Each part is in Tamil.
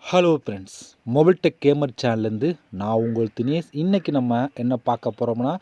Hello friends, mobile tech gamer சேனல்லேருந்து நான் உங்கள் தினேஷ். இன்றைக்கி நம்ம என்ன பார்க்க போகிறோம்னா,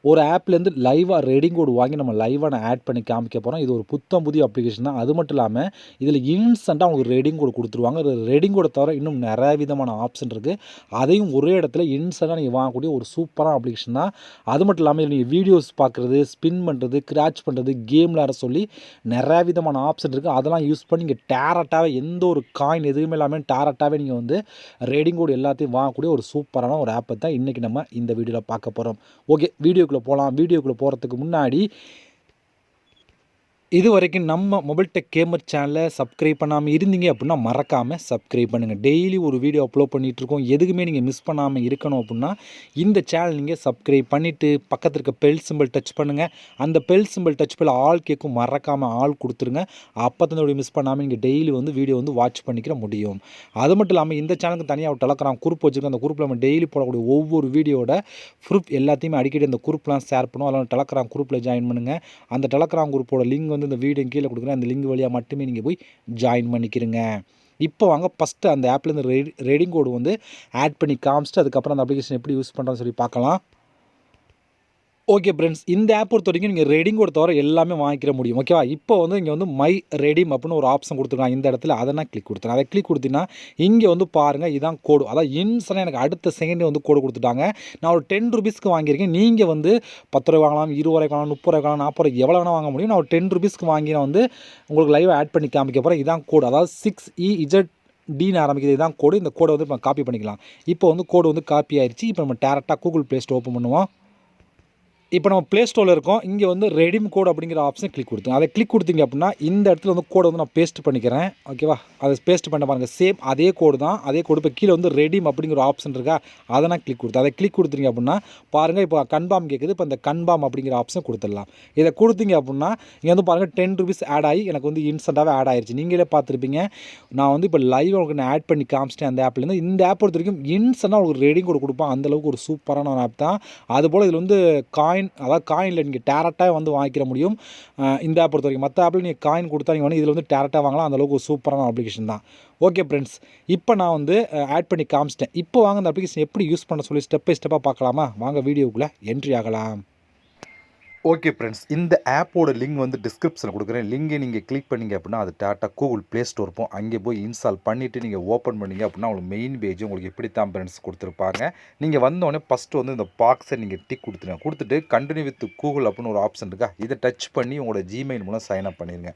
ஒரு ஆப்லேருந்து லைவாக ரெடிங் கோடு வாங்கி நம்ம லைவாக நான் ஆட் பண்ணி காமிக்க போகிறோம். இது ஒரு புத்தம் புதிய அப்ளிகேஷன் தான். அது மட்டும் இல்லாமல் இதில் இன்ஸ்டண்ட்டாக உங்களுக்கு ரெடிங் கோடு கொடுத்துருவாங்க. ரெடிங் கோடை தவிர இன்னும் நிறைய விதமான ஆப்ஷன் இருக்குது. அதையும் ஒரே இடத்துல இன்ஸ்டண்ட்டாக நீங்கள் வாங்கக்கூடிய ஒரு சூப்பரான அப்ளிகேஷன் தான். அது மட்டும் இல்லாமல் நீங்கள் வீடியோஸ் பார்க்குறது, ஸ்பின் பண்ணுறது, கிராச் பண்ணுறது, கேம் விளையாட சொல்லி நிறைய விதமான ஆப்ஷன் இருக்குது. அதெல்லாம் யூஸ் பண்ணி நீங்கள் டேரக்டாகவே எந்த ஒரு காயின் எதுவுமே இல்லாமல் டேரக்டாகவே நீங்கள் வந்து ரெடிங் கோடு எல்லாத்தையும் வாங்கக்கூடிய ஒரு சூப்பரான ஒரு ஆப்பை தான் இன்றைக்கி நம்ம இந்த வீடியோவில் பார்க்க போகிறோம். ஓகே, வீடியோக்குள்ளே போகலாம். வீடியோக்குள்ளே போகிறதுக்கு முன்னாடி இது வரைக்கும் நம்ம மொபைல் டெக் கேமர் சேனலை சப்ஸ்கிரைப் பண்ணாமல் இருந்தீங்க அப்படின்னா மறக்காமல் சப்ஸ்கிரைப் பண்ணுங்கள். டெய்லி ஒரு வீடியோ அப்லோட் பண்ணிகிட்ருக்கோம். எதுக்குமே நீங்கள் மிஸ் பண்ணாமல் இருக்கணும் அப்படின்னா இந்த சேனல் நீங்கள் சப்ஸ்கிரைப் பண்ணிவிட்டு பக்கத்தில் இருக்க பெல் சிம்பிள் டச் பண்ணுங்கள். அந்த பெல் சிம்பிள் டச் பண்ண ஆல் கேட்கும், மறக்காமல் ஆல் கொடுத்துருங்க. அப்போ தான் மிஸ் பண்ணாமல் நீங்கள் டெய்லி வந்து வீடியோ வந்து வாட்ச் பண்ணிக்கிற முடியும். அது மட்டும் இல்லாமல் இந்த சேனலுக்கு தனியாக ஒரு டெலகிராம் குரூப் வச்சுருக்கோம். அந்த குரூப்பில் நம்ம டெய்லி போடக்கூடிய ஒவ்வொரு வீடியோட ப்ரூஃப் எல்லாத்தையுமே அடிக்கடி அந்த குரூப்லாம் ஷேர் பண்ணுவோம். அதனால் டெலகிராம் குரூப்பில் ஜாயின் பண்ணுங்கள். அந்த டெலகிராம் குரூப்போட லிங்க் வந்து இந்த வீடியோ கீழே கொடுக்குறேன். அந்த லிங்க் வழியாக மட்டுமே நீங்கள் போய் ஜாயின் பண்ணிக்கிறங்க. இப்போ வாங்க ஃபஸ்ட்டு அந்த ஆப்லேருந்து ரெடிங் கோடு வந்து ஆட் பண்ணி காமிச்சிட்டு அதுக்கப்புறம் அந்த அப்ளிகேஷன் எப்படி யூஸ் பண்ணுறோன்னு சொல்லி பார்க்கலாம். ஓகே ஃப்ரெண்ட்ஸ், இந்த ஆப் பொறுத்த வரைக்கும் நீங்கள் ரெடிங் கோட் தவிர எல்லாமே வாங்கிக்கிற முடியும். ஓகேவா? இப்போ வந்து இங்கே வந்து மை ரெடீம் அப்படின்னு ஒரு ஆப்ஷன் கொடுத்துருக்காங்க. இந்த இடத்துல அதை நான் கிளிக் கொடுத்துறேன். அதை கிளிக் கொடுத்தீங்கன்னா இங்கே வந்து பாருங்கள், இதான் கோடு. அதான் இன்ஸ்டன்ட் எனக்கு அடுத்த செகண்டே வந்து கோடு கொடுத்துட்டாங்க. நான் ஒரு 10 ருபீஸ்க்கு வாங்கியிருக்கேன். நீங்கள் வந்து 10 ரூபாய் வாங்கலாம், 20 ரூபாய் வாங்கலாம், 30 ரூபாய் வாங்கலாம், 40 ரூபாய் எவ்வளோ வேணால் வாங்க முடியும். நான் ஒரு 10 ருபீஸ்க்கு வாங்கி நான் வந்து உங்களுக்கு லைவ் ஆட் பண்ணி காமிக்க போகிறேன். இதான் கோடு. அதாவது 6EZDன்னு ஆரம்பிக்கிறது. இதான் கோடு. இந்த கோடை வந்து நம்ம காப்பி பண்ணிக்கலாம். இப்போ வந்து கோடு வந்து காப்பி ஆயிடுச்சு. இப்போ நம்ம டேரெக்டாக கூகுள் ப்ளே ஸ்டோர் ஓப்பன் பண்ணுவோம். இப்போ நம்ம ப்ளே ஸ்டோரில் இருக்கோம். இங்கே வந்து ரெடீம் கோட் அப்படிங்கிற ஆப்ஷன் கிளிக் கொடுத்துங்க. அதை கிளிக் கொடுத்தீங்க அப்படின்னா இந்த இடத்துல வந்து கோடை வந்து நான் பேஸ்ட் பண்ணிக்கிறேன். ஓகேவா? அதை பேஸ்ட் பண்ண பாருங்கள். சேம் அதே கோடு தான். அதே கோடு இப்போ கீழே வந்து ரெடீம் அப்படிங்கிற ஆப்ஷன் இருக்கா, அதை நான் கிளிக் கொடுத்தேன். அதை கிளிக் கொடுத்தீங்க அப்படின்னா பாருங்கள், இப்போ கன்ஃபார்ம் கேட்குது. இப்போ இந்த கன்ஃபார்ம் அப்படிங்கிற ஆப்ஷன் கொடுத்துடலாம். இதை கொடுத்தீங்க அப்படின்னா இங்கே வந்து பாருங்கள் 10 ருபீஸ் ஆட் ஆகி எனக்கு வந்து இன்ஸ்டண்ட்டாகவே ஆட் ஆயிடுச்சு. நீங்களே பார்த்துருப்பீங்க. நான் வந்து இப்போ லைவ் உங்களுக்கு நான் ஆட் பண்ணி காமிச்சிட்டேன் அந்த ஆப்லேருந்து. இந்த ஆப் பொறுத்த வரைக்கும் இன்ஸ்டண்ட்டாக உங்களுக்கு ரெடிங் கோடு கொடுப்பான். அந்தளவுக்கு ஒரு சூப்பரான ஒரு ஆப் தான். அதுபோல் இதில் வந்து அதாவது காயினில் நீங்கள் டேரெக்டாக வந்து வாங்கிக்கிற முடியும். இந்த ஆப் பொறுத்த வரைக்கும் மற்ற ஆப்பில் நீங்கள் காயின் கொடுத்தா நீங்கள் வந்து இதில் வந்து டேரெக்டாக வாங்கலாம். அந்தளவுக்கு ஒரு சூப்பரான அப்ளிகேஷன் தான். ஓகே ஃப்ரெண்ட்ஸ், இப்போ நான் வந்து ஆட் பண்ணி காமிச்சிட்டேன். இப்போ வாங்க அந்த அப்ளிகேஷன் எப்படி யூஸ் பண்ண சொல்லி ஸ்டெப் பை ஸ்டெப்பாக பார்க்கலாமா? வாங்க வீடியோக்குள்ளே என்ட்ரி ஆகலாம். ஓகே ஃப்ரெண்ட்ஸ், இந்த ஆப்போட லிங்க் வந்து டிஸ்கிரிப்ஷனில் கொடுக்குறேன். லிங்கை நீங்கள் கிளிக் பண்ணிங்க அப்படின்னா அது டேட்டா கூகுள் ப்ளே ஸ்டோர் இருக்கும். அங்கே போய் இன்ஸ்டால் பண்ணிவிட்டு நீங்கள் ஓப்பன் பண்ணிங்க அப்படின்னா உங்களுக்கு மெயின் பேஜ் உங்களுக்கு எப்படி தான் ஃப்ரெண்ட்ஸ் கொடுத்துருப்பாங்க. நீங்கள் வந்தோடனே ஃபஸ்ட்டு வந்து இந்த பாக்ஸை நீங்கள் டிக் கொடுத்துருங்க. கொடுத்துட்டு கண்டினியூ வித் கூகுள் அப்படின்னு ஒரு ஆப்ஷன் இருக்கா, இதை டச் பண்ணி உங்களோட ஜிமெயில் மூலம் சைன் அப் பண்ணிடுங்க.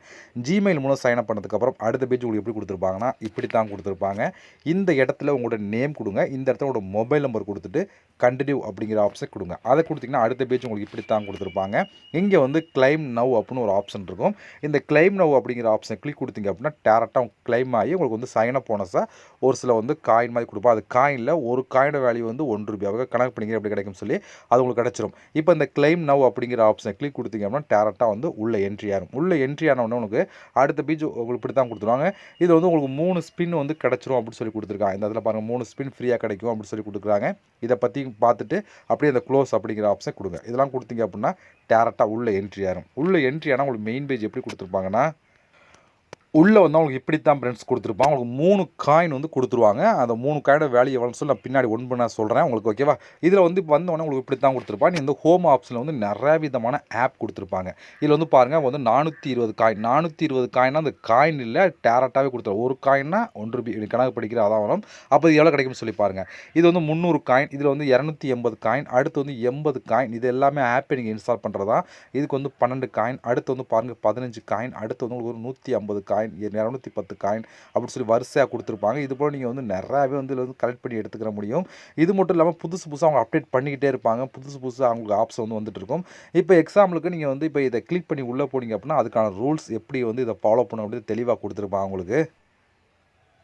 ஜிமெயில் மூலம் சைன் அப் பண்ணதுக்கப்புறம் அடுத்த பேஜ் உங்களுக்கு எப்படி கொடுத்துருப்பாங்கன்னா இப்படி தான் கொடுத்துருப்பாங்க. இந்த இடத்துல உங்களோட நேம் கொடுங்க. இந்த இடத்துல உங்களோட மொபைல் நம்பர் கொடுத்துட்டு கண்டினியூ அப்படிங்கிற ஆப்ஷன் கொடுங்க. அதை கொடுத்திங்கன்னா அடுத்த பேஜ் உங்களுக்கு இப்படி தான் கொடுத்துருப்பாங்க. இங்கே வந்து கிளைம் நவ் அப்படின்னு ஒரு ஆப்ஷன் இருக்கும். இந்த கிளைம் நவ் அப்படிங்கிற ஆப்ஷனை கிளிக் கொடுத்தீங்க அப்படின்னா டேரெக்டாக கிளைம் ஆகி உங்களுக்கு வந்து சைன் அப் போனஸாக ஒரு சில வந்து காயின் மாதிரி கொடுப்போம். அது காயினில் ஒரு காயினோட வேல்யூ வந்து 1 ரூபாய் கணக்கு பண்ணிக்கிற எப்படி கிடைக்கும்னு சொல்லி அது உங்களுக்கு கிடச்சிரும். இப்போ இந்த கிளைம் நவ் அப்படிங்கிற ஆப்ஷனை கிளிக் கொடுத்தீங்க அப்படின்னா டேரெக்டாக வந்து உள்ள என்ட்ரி ஆகும். உள்ள என்ட்ரி ஆனவுடனே உங்களுக்கு அடுத்த பேஜ் உங்களுக்கு இப்படி தான் கொடுத்துருவாங்க. இது வந்து உங்களுக்கு 3 ஸ்பின் வந்து கிடச்சிரும் அப்படின்னு சொல்லி கொடுத்துருக்காங்க. இந்த இடத்துல பாருங்கள் 3 ஸ்பின் ஃப்ரீயாக கிடைக்கும் அப்படின்னு சொல்லி கொடுக்குறாங்க. இதை பற்றி பார்த்துட்டு அப்படியே அந்த க்ளோஸ் அப்படிங்கிற ஆப்ஷன் கொடுங்க. இதெல்லாம் கொடுத்தீங்க அப்படின்னா டேரெக்டாக உள்ள என்ட்ரி ஆகும். உள்ள என்ட்ரி ஆனால் உங்களுக்கு மெயின் பேஜ் எப்படி கொடுத்துருப்பாங்கன்னா உள்ளே வந்து அவங்களுக்கு இப்படி தான் ஃப்ரெண்ட்ஸ் கொடுத்துருப்பாங்க. அவங்களுக்கு 3 காயின் வந்து கொடுத்துருவாங்க. அந்த 3 காயினோட வேல்யூ எவ்வளோன்னு சொல்லி நான் பின்னாடி ஒன் பண்ண சொல்கிறேன் உங்களுக்கு. ஓகேவா? இதில் வந்து வந்தோடனே உங்களுக்கு இப்படி தான் கொடுத்துருப்பாங்க. இந்த ஹோம் ஆப்ஷனில் வந்து நிறைய விதமான ஆப் கொடுத்துருப்பாங்க. இதில் வந்து பாருங்கள் வந்து 420 காயின் 420 காயின்னா அந்த காயின் இல்லை டேரெக்டாகவே கொடுத்துருவோம். ஒரு காயின்னா 1 ரூபாய் கணக்கு படிக்கிற அதான் வரும். அப்போ இது எவ்வளோ கிடைக்கும்னு சொல்லி பாருங்கள். இது வந்து 300 காயின், இதில் வந்து 280 காயின், அடுத்து வந்து 80 காயின். இது எல்லாமே ஆப்பை நீங்கள் இன்ஸ்டால் பண்ணுறதா. இதுக்கு வந்து 12 காயின், அடுத்து வந்து பாருங்கள் 15 காயின், அடுத்து வந்து உங்களுக்கு ஒரு 150 காயின், 210 காயின் அப்படின்னு சொல்லி வரிசையாக கொடுத்துருப்பாங்க. இது போல் நீங்கள் வந்து நிறையாவே வந்து இதில் வந்து கலெக்ட் பண்ணி எடுத்துக்கிற முடியும். இது மட்டும் இல்லாமல் புதுசு புதுசாக அவங்க அப்டேட் பண்ணிக்கிட்டே இருப்பாங்க. புதுசு புதுசாக அவங்களுக்கு ஆப்ஸ் வந்து வந்துட்டு இருக்கும். இப்போ எக்ஸாம்பிளுக்கு நீங்கள் வந்து இப்போ இதை கிளிக் பண்ணி உள்ளே போனீங்க அப்படின்னா அதுக்கான ரூல்ஸ் எப்படி வந்து இதை ஃபாலோ பண்ணணும் அப்படின்னு தெளிவாக கொடுத்துருப்பாங்க உங்களுக்கு.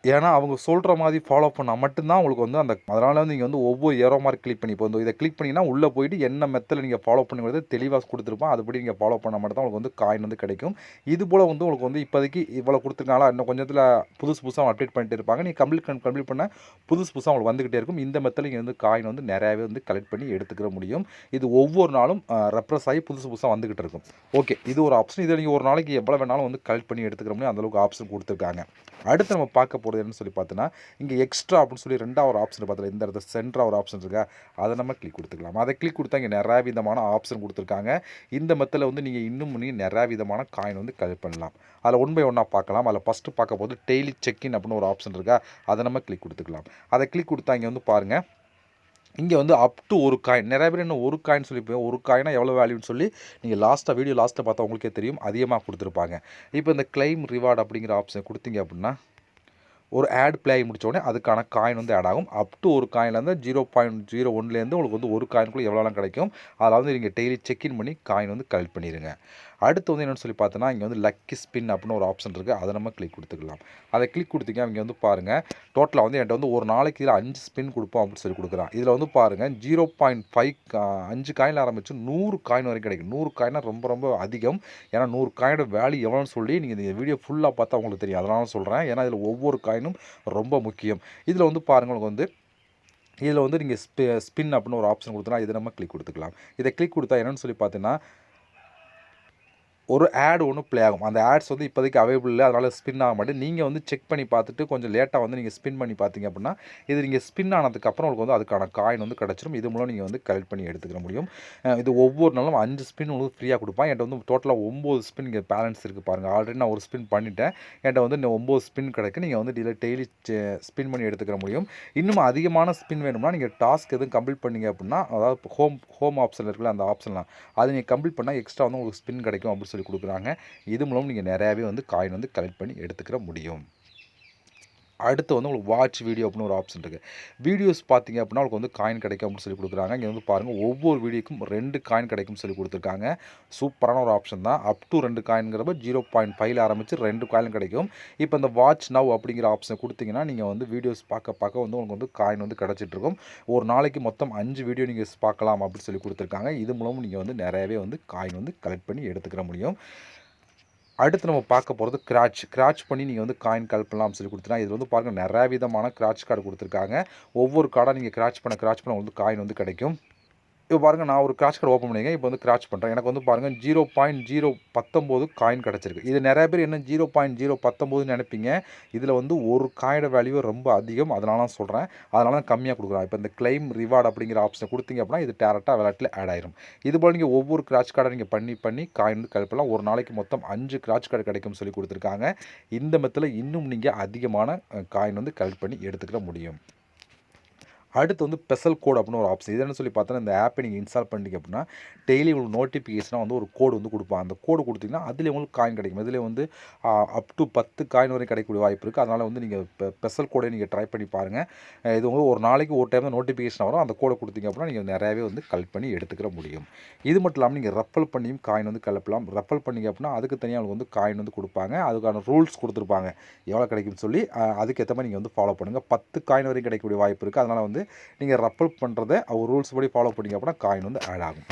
ஏன்னா அவங்க சொல்கிற மாதிரி ஃபாலோ பண்ணால் மட்டும்தான் உங்களுக்கு வந்து அதனால் வந்து நீங்கள் வந்து ஒவ்வொரு ஏரோ மார்க் கிளிக் பண்ணி இப்போ இதை கிளிக் பண்ணிங்கன்னா உள்ளே போயிட்டு என்ன மெத்தடில் நீங்கள் ஃபாலோ பண்ணுங்கிறது தெளிவாக கொடுத்துருப்போம். அதுபடி நீங்கள் ஃபாலோ பண்ணால் மட்டும் தான் உங்களுக்கு வந்து காயின் வந்து கிடைக்கும். இது போல் வந்து உங்களுக்கு வந்து இப்போதைக்கு இவ்வளோ கொடுத்துருக்காங்களா, இன்னும் கொஞ்சத்தில் புதுசு புதுசாக அப்டேட் பண்ணிட்டு இருப்பாங்க. நீங்கள் கம்ப்ளீட் பண்ண புதுசு புதுசாக உங்களுக்கு வந்துக்கிட்டே இருக்கும். இந்த மெத்தடில் நீங்கள் வந்து காயின் வந்து நிறையாவே வந்து கலெக்ட் பண்ணி எடுத்துக்கிற முடியும். இது ஒவ்வொரு நாளும் ரெப்ரஸ் ஆகி புதுசு புதுசாக வந்துக்கிட்டு இருக்கும். ஓகே, இது ஒரு ஆப்ஷன். இதை நீங்கள் ஒரு நாளைக்கு எவ்வளோ வேணாலும் வந்து கலெக்ட் பண்ணி எடுத்துக்கிற முடியும். அந்தளவுக்கு ஆப்ஷன் கொடுத்துருக்காங்க. அடுத்து நம்ம பார்க்க போகிறது போகிறது என்னன்னு சொல்லி பார்த்தோன்னா, இங்கே எக்ஸ்ட்ரா அப்படின்னு சொல்லி 2வது ஒரு ஆப்ஷன் பார்த்தீங்கன்னா, இந்த இடத்துல சென்டரா ஒரு ஆப்ஷன் இருக்கா, அதை நம்ம கிளிக் கொடுத்துக்கலாம். அதை கிளிக் கொடுத்தா இங்கே நிறைய விதமான ஆப்ஷன் கொடுத்துருக்காங்க. இந்த மெத்தடில் வந்து நீங்கள் இன்னும் நிறைய விதமான காயின் வந்து கலெக்ட் பண்ணலாம். அதில் ஒன் பை ஒன்னாக பார்க்கலாம். அதில் ஃபஸ்ட்டு பார்க்க போது டெய்லி செக்இன் அப்படின்னு ஒரு ஆப்ஷன் இருக்கா, அதை நம்ம கிளிக் கொடுத்துக்கலாம். அதை கிளிக் கொடுத்தா இங்கே வந்து பாருங்கள், இங்கே வந்து அப் டு ஒரு காயின், நிறைய பேர் இன்னும் ஒரு காயின் சொல்லிப்போம். ஒரு காயினா எவ்வளோ வேல்யூன்னு சொல்லி நீங்கள் வீடியோ லாஸ்ட்டில் பார்த்தா உங்களுக்கே தெரியும், அதிகமாக கொடுத்துருப்பாங்க. இப்போ இந்த கிளைம் ரிவார்டு அப்படிங்கிற ஆப்ஷன் கொடுத்தீங்க அப்படின்னா, ஒரு ஆட் ப்ளே ஆகி முடிச்ச உடனே அதுக்கான காயின் வந்து ஆட் ஆகும். அப் டு ஒரு காயின்லேருந்து 0.01லேருந்து உங்களுக்கு வந்து ஒரு காயினுக்குள்ளே எவ்வளோலாம் கிடைக்கும். அதில் வந்து நீங்கள் டெய்லி செக்இன் பண்ணி காயின் வந்து கலெக்ட் பண்ணிடுங்க. அடுத்து வந்து என்னென்னு சொல்லி பார்த்தோன்னா, இங்கே வந்து லக்கி ஸ்பின் அப்படின்னு ஒரு ஆப்ஷன் இருக்குது. அதை நம்ம கிளிக் கொடுத்துக்கலாம். அதை கிளிக் கொடுத்தீங்க, இங்கே வந்து பாருங்கள், டோட்டலாக வந்து என்கிட்ட வந்து ஒரு நாளைக்கு இதில் 5 ஸ்பின் கொடுப்போம் அப்படின்னு சொல்லி கொடுக்குறான். இதில் வந்து பாருங்கள் 0.5 5 காயின் ஆரம்பித்து 100 காயின் வரைக்கும் கிடைக்கும். 100 காயினா ரொம்ப ரொம்ப அதிகம். ஏன்னா 100 காயினோட வேல்யூ எவ்வளோன்னு சொல்லி நீங்கள் இந்த வீடியோ ஃபுல்லாக பார்த்தா உங்களுக்கு தெரியும். அதனால சொல்கிறேன். ஏன்னா இதில் ஒவ்வொரு காயினும் ரொம்ப முக்கியம். இதில் வந்து பாருங்கள், உங்களுக்கு வந்து இதில் வந்து நீங்கள் ஸ்பின் அப்படின்னு ஒரு ஆப்ஷன் கொடுத்தனா இதை நம்ம கிளிக் கொடுத்துக்கலாம். இதை கிளிக் கொடுத்தா என்னென்னு சொல்லி பார்த்தீங்கன்னா, ஒரு ஆட் ஒன்று ப்ளே ஆகும். அந்த ஆட்ஸ் வந்து இப்போதைக்கு அவைலபிள் இல்லை, அதனால் ஸ்பின் ஆக மாட்டேன். நீங்கள் வந்து செக் பண்ணி பார்த்துட்டு கொஞ்சம் லேட்டாக வந்து நீங்கள் ஸ்பின் பண்ணி பார்த்தீங்க அப்படின்னா, இது நீங்கள் ஸ்பின் ஆனதுக்கப்புறம் உங்களுக்கு வந்து அதுக்கான காயின் வந்து கிடச்சிரும். இது மூலம் நீங்கள் வந்து கலெக்ட் பண்ணி எடுத்துக்கிற முடியும். இது ஒவ்வொரு நாளும் 5 ஸ்பின் உங்களுக்கு ஃப்ரீயாக கொடுப்பான். என்கிட்ட வந்து டோட்டலாக 9 ஸ்பின் இங்கே பேலன்ஸ் இருக்குது பாருங்கள். ஆல்ரெடி நான் ஒரு ஸ்பின் பண்ணிட்டேன். என்கிட்ட வந்து இன்னும் 9 ஸ்பின் கிடைக்கு. நீங்கள் வந்து இதில் டெய்லி ஸ்பின் பண்ணி எடுத்துக்கிற முடியும். இன்னும் அதிகமான ஸ்பின் வேணும்னா நீங்கள் டாஸ்க் எதுவும் கம்ப்ளீட் பண்ணீங்க அப்படின்னா, அதாவது ஹோம் ஆப்ஷன் இருக்குல்ல, அந்த ஆப்ஷன்லாம் அதை நீங்கள் கம்ப்ளீட் பண்ணால் எக்ஸ்ட்ரா வந்து உங்களுக்கு ஸ்பின் கிடைக்கும் அப்படின்னு சொல்லி கொடுக்குறாங்க. இது மூலம் நீங்கள் நிறையாவே வந்து காயின் வந்து கலெக்ட் பண்ணி எடுத்துக்கிற முடியும். அடுத்து வந்து உங்களுக்கு வாட்ச் வீடியோ அப்படின்னு ஒரு ஆப்ஷன் இருக்குது. வீடியோஸ் பார்த்தீங்க அப்படின்னா உங்களுக்கு வந்து காயின் கிடைக்கும் அப்படின்னு சொல்லி கொடுக்குறாங்க. இங்கே வந்து பாருங்கள், ஒவ்வொரு வீடியோக்கும் 2 காயின் கிடைக்கும்னு சொல்லி கொடுத்துருக்காங்க. சூப்பரான ஒரு ஆப்ஷன் தான். அப் டு 2 காயின்ங்கிறப்ப 0.5ல் ஆரம்பித்து 2 காயின் கிடைக்கும். இப்போ இந்த வாட்ச் நவ் அப்படிங்கிற ஆப்ஷனை கொடுத்தீங்கன்னா நீங்கள் வந்து வீடியோஸ் பார்க்க வந்து உங்களுக்கு வந்து காயின் வந்து கிடச்சிட்ருக்கும். ஒரு நாளைக்கு மொத்தம் 5 வீடியோ நீங்கள் பார்க்கலாம் அப்படின்னு சொல்லி கொடுத்துருக்காங்க. இது மூலமும் நீங்கள் வந்து நிறையவே வந்து காயின் வந்து கலெக்ட் பண்ணி எடுத்துக்கிற முடியும். அடுத்து நம்ம பார்க்க போகிறது கிராட்ச் பண்ணி நீங்கள் வந்து காயின் கலெக்ட் பண்ணலாம்னு சொல்லி கொடுத்துனா, இதில் வந்து பாருங்கள் நிறைய விதமான கிராட்ச் கார்டு கொடுத்துருக்காங்க. ஒவ்வொரு கார்டாக நீங்கள் கிராட்ச் பண்ண உங்களுக்கு காயின் வந்து கிடைக்கும். இப்போ பாருங்கள், நான் ஒரு கிராட்ச் கார்டு ஓப்பன் பண்ணிங்க. இப்போ வந்து கிராட்ச் பண்ணுறேன். எனக்கு வந்து பாருங்கள் 0.019 காயின் கிடச்சிருக்கு. இது நிறைய பேர் என்ன 0.019 நினைப்பீங்க. இதில் வந்து ஒரு காயோட வேல்யூ ரொம்ப அதிகம். அதனால தான் சொல்கிறேன். அதனால தான் கம்மியாக கொடுக்குறான். இப்போ இந்த கிளைம் ரிவார்டு அப்படிங்கிற ஆப்ஷனை கொடுத்தீங்க அப்படின்னா இது டேரெக்டாக விளையாட்டில் ஆட் ஆயிரும். இதுபோல் நீங்கள் ஒவ்வொரு கிராட்ச் கார்டை நீங்கள் பண்ணி காயின் வந்து கலெக்ட் பண்ணலாம். ஒரு நாளைக்கு மொத்தம் 5 கிராட்ச் கார்டு கிடைக்கும்னு சொல்லி கொடுத்துருக்காங்க. இந்த மெத்தடில் இன்னும் நீங்கள் அதிகமான காயின் வந்து கலெக்ட் பண்ணி எடுத்துக்கிற முடியும். அடுத்து வந்து ஸ்பெஷல் கோட் அப்படின்னு ஒரு ஆப்ஷன். இது என்ன சொல்லி பார்த்தோன்னா, இந்த ஆப்பை நீங்கள் இன்ஸ்டால் பண்ணிட்டீங்க அப்படின்னா டெய்லி உங்களுக்கு நோட்டிஃபிகேஷனாக வந்து ஒரு கோடு வந்து கொடுப்பாங்க. அந்த கோடு கொடுத்தீங்கன்னா அதில் உங்களுக்கு காயின் கிடைக்கும். இதில் வந்து அப் டு 10 காயின் வரை கிடைக்கக்கூடிய வாய்ப்பு இருக்குது. அதனால் வந்து நீங்கள் ஸ்பெஷல் கோடை நீங்கள் ட்ரை பண்ணி பாருங்கள். இது வந்து ஒரு நாளைக்கு ஒரு டைம் தான் நோட்டிஃபிகேஷன் வரும். அந்த கோடை கொடுத்தீங்க அப்படின்னா நீங்கள் நிறையாவே வந்து கலெக்ட் பண்ணி எடுத்துக்கிற முடியும். இது மட்டும் இல்லாமல் நீங்கள் ரெஃபல் பண்ணியும் காயின் வந்து கலப்பலாம். ரெஃபல் பண்ணிங்க அப்படின்னா அதுக்கு தனியாக உங்களுக்கு வந்து காயின் வந்து கொடுப்பாங்க. அதுக்கான ரூல்ஸ் கொடுத்துருப்பாங்க, எவ்வளோ கிடைக்கும்னு சொல்லி. அதுக்கேற்ற மாதிரி நீங்கள் வந்து ஃபாலோ பண்ணுங்கள். 10 காயின் வரைக்கும் கிடைக்கக்கூடிய வாய்ப்பு இருக்குது. அதனால் வந்து நீங்கள் ரெஃபர் பண்ணுறதை அவர் ரூல்ஸ் படி ஃபாலோ பண்ணிங்க அப்படின்னா காயின் வந்து ஆட் ஆகும்.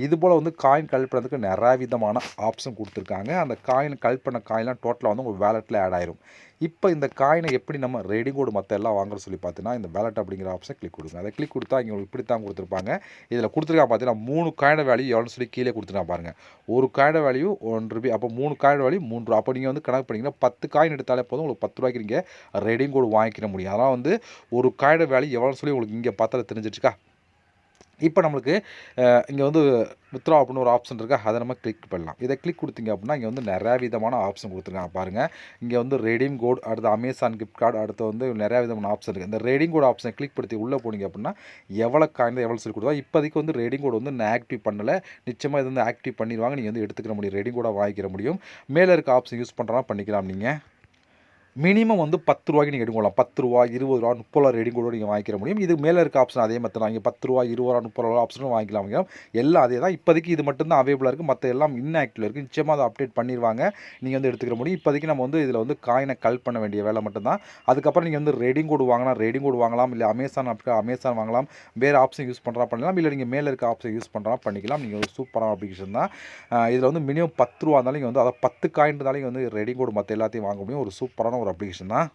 இதுபோல் வந்து காயின் கலெக்ட் பண்ணுறதுக்கு நிறைய விதமான ஆப்ஷன் கொடுத்துருக்காங்க. அந்த காயின் கலெக்ட் பண்ண காயின்லாம் டோட்டலாக வந்து உங்கள் வேலெட்டில் ஆட் ஆயிரும். இப்போ இந்த காயினை எப்படி நம்ம ரெடி கோடு மற்ற எல்லாம் வாங்குற சொல்லி பார்த்தீங்கன்னா, இந்த வேலெட் அப்படிங்கிற ஆப்ஷன் கிளிக் கொடுங்க. அதை கிளிக் கொடுத்தா இங்கே உங்களுக்கு இப்படி தான் கொடுத்துருப்பாங்க. இதில் கொடுத்துருக்கா பார்த்தீங்கன்னா 3 காயின வேல்யூ எவ்வளோன்னு சொல்லி கீழே கொடுத்துருக்கா பாருங்கள். ஒரு காயின வேல்யூ ₹1. அப்போ 3 காயின வேல்யூ ₹3. அப்போ நீங்கள் வந்து கணக்கு பண்ணிங்கன்னா 10 காயின் எடுத்தாலே போதும், உங்களுக்கு ₹10 நீங்கள் ரெடிங் கோடு வாங்கிக்கிற முடியும். அதனால் வந்து ஒரு காயின வேல்யூ எவ்வளோன்னு சொல்லி உங்களுக்கு இங்கே பார்த்தா தெரிஞ்சிருச்சுக்கா. இப்போ நம்மளுக்கு இங்கே வந்து வித்ரா அப்படின்னு ஒரு ஆப்ஷன் இருக்கா, அதை நம்ம கிளிக் பண்ணலாம். இதை கிளிக் கொடுத்தீங்க அப்படின்னா இங்கே வந்து நிறையா விதமான ஆப்ஷன் கொடுத்துருக்காங்க பாருங்கள். இங்கே வந்து ரெடீம் கோட், அடுத்து அமேசான் கிஃப்ட் கார்டு, அடுத்து வந்து நிறையா விதமான ஆப்ஷன் இருக்குது. இந்த ரெடீம் கோட் ஆப்ஷனை கிளிக் படுத்தி உள்ளே போனீங்க அப்படின்னா எவ்வளோ காயின் எவ்வளோ சொல்லி கொடுத்தா. இப்போதைக்கு வந்து ரெடீம் கோட் வந்து நான் ஆக்டிவ் பண்ணலை. நிச்சயமாக இது வந்து ஆக்டிவ் பண்ணிடுவாங்க. நீங்கள் வந்து எடுத்துக்கிற முடியும், ரெடீம் கோடாக வாங்கிக்கிற முடியும். மேலே இருக்க ஆப்ஷன் யூஸ் பண்ணுறதா பண்ணிக்கலாம். நீங்கள் மினிமம் வந்து ₹10 நீங்கள் எடுக்கலாம். ₹10, ₹20, ₹30 ரெடிங் கூட நீங்கள் வாங்கிக்கிற முடியும். இது மேலே இருக்க ஆப்ஷன் அதே மாதிரி தான். இங்கே ₹10, ₹20, ₹30 ஆப்ஷனும் வாங்கிக்கலாம். எல்லாம் அதே தான். இப்போதைக்கு இது மட்டும் தான் அவைலபிளாக இருக்குது. மற்ற எல்லாம் இன்ஆக்டிவில் இருக்குது. நிச்சயமாக அதை அப்டேட் பண்ணிடுவாங்க. நீங்கள் வந்து எடுத்துக்கிற முடியும். இப்போதைக்கு நம்ம வந்து இதில் வந்து காயினை கலெக்ட் பண்ண வேண்டிய வேலை மட்டும்தான். அதுக்கப்புறம் நீங்கள் வந்து ரெடிங் கோடு வாங்கினா ரெடிங் கோடு வாங்கலாம். இல்லை அமேசான் வாங்கலாம். வேறு ஆப்ஷன் யூஸ் பண்ணுறா பண்ணலாம். இல்லை நீங்கள் மேலே இருக்க ஆப்ஷன் யூஸ் பண்ணுறா பண்ணிக்கலாம். நீங்கள் ஒரு சூப்பரான அப்ளிகேஷன் தான். இதில் வந்து மினிமம் ₹10 இருந்தாலும் நீங்கள் வந்து அதை 10 காயின் இருந்தாலும் வந்து ரெடிங் கோடு மற்ற எல்லாத்தையும் வாங்க முடியும். ஒரு சூப்பரான ஒரு அப்ளிகேஷன் தான்.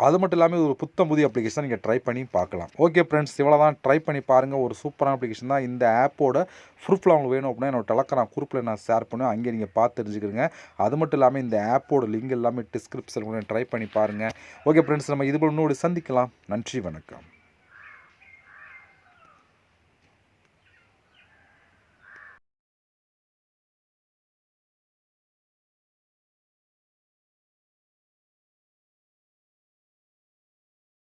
அது மட்டும் இல்லாமல் இது ஒரு புத்தம் புதிய அப்ளிகேஷன், நீங்கள் ட்ரை பண்ணி பார்க்கலாம். ஓகே ஃப்ரெண்ட்ஸ், இவ்வளோ தான். ட்ரை பண்ணி பாருங்கள். ஒரு சூப்பரான அப்ளிகேஷன் தான். இந்த ஆப்போட ப்ரூஃப்லாம் உங்களுக்கு வேணும் அப்படின்னா என்னோட டெலகிராம் குரூப்பில் நான் ஷேர் பண்ணுவேன். அங்கே நீங்கள் பார்த்து தெரிஞ்சுக்கிறங்க. அது மட்டும் இல்லாமல் இந்த ஆப்போட லிங்க் எல்லாமே டிஸ்கிரிப்ஷனில் ட்ரை பண்ணி பாருங்கள். ஓகே ஃப்ரெண்ட்ஸ், நம்ம இதுபோல் இன்னொரு சந்திக்கலாம். நன்றி, வணக்கம்.